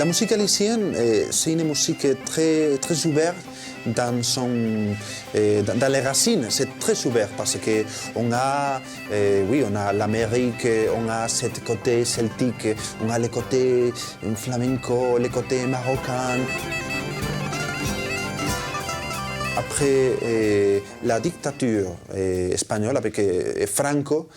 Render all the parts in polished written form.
La musique galicienne, c'est une musique très, très ouverte dans les racines. C'est très ouvert parce qu'on a, on a l'Amérique, on a ce côté celtique, on a le côté flamenco, le côté marocain. Après la dictature espagnole avec Franco,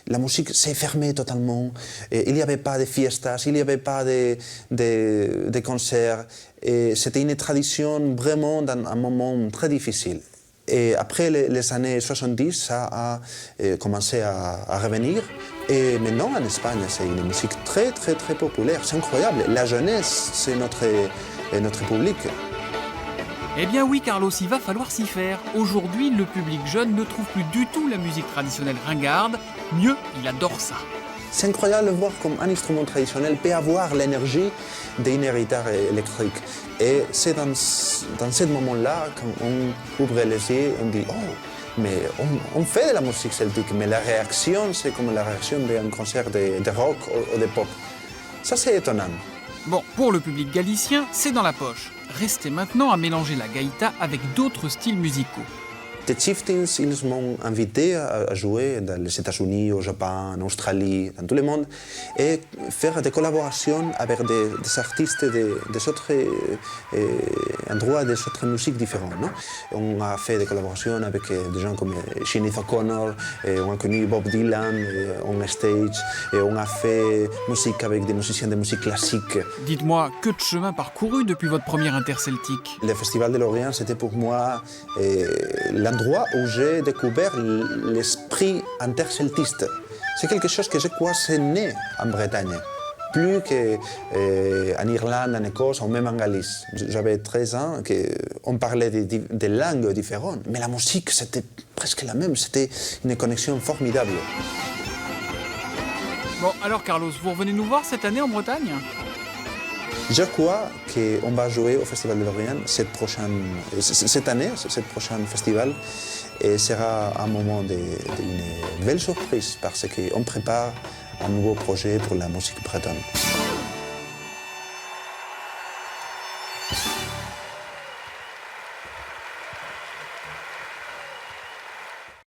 la musique s'est fermée totalement. Il n'y avait pas de fiestas, il n'y avait pas de concerts. C'était une tradition vraiment dans un moment très difficile. Et après les années 70, ça a commencé à revenir. Et maintenant, en Espagne, c'est une musique très, très, très populaire. C'est incroyable. La jeunesse, c'est notre public. Eh bien oui, Carlos, il va falloir s'y faire. Aujourd'hui, le public jeune ne trouve plus du tout la musique traditionnelle ringarde. Mieux, il adore ça. C'est incroyable de voir comme un instrument traditionnel peut avoir l'énergie d'une guitare électrique. Et c'est dans ce moment-là, quand on ouvre les yeux, on dit « Oh, mais on fait de la musique celtique, mais la réaction, c'est comme la réaction d'un concert de rock ou de pop. » Ça, c'est étonnant. Bon, pour le public galicien, c'est dans la poche. Restez maintenant à mélanger la gaïta avec d'autres styles musicaux. Les Chieftains, ils m'ont invité à jouer dans les États-Unis, au Japon, en Australie, dans tout le monde, et faire des collaborations avec des artistes des autres endroits, des autres musiques différentes. Non? On a fait des collaborations avec des gens comme Sinead O'Connor, on a connu Bob Dylan on stage, et on a fait musique avec des musiciens de musique classique. Dites-moi, que de chemin parcouru depuis votre première interceltique? Le Festival de Lorient, c'était pour moi l'endroit où j'ai découvert l'esprit interceltiste. C'est quelque chose que je crois c'est né en Bretagne, plus qu'en Irlande, en Écosse ou même en Galice. J'avais 13 ans, on parlait des langues différentes, mais la musique c'était presque la même, c'était une connexion formidable. Bon, alors Carlos, vous revenez nous voir cette année en Bretagne? Je crois qu'on va jouer au Festival de Lorient cette année, ce prochain festival, et sera un moment d'une belle surprise parce qu'on prépare un nouveau projet pour la musique bretonne.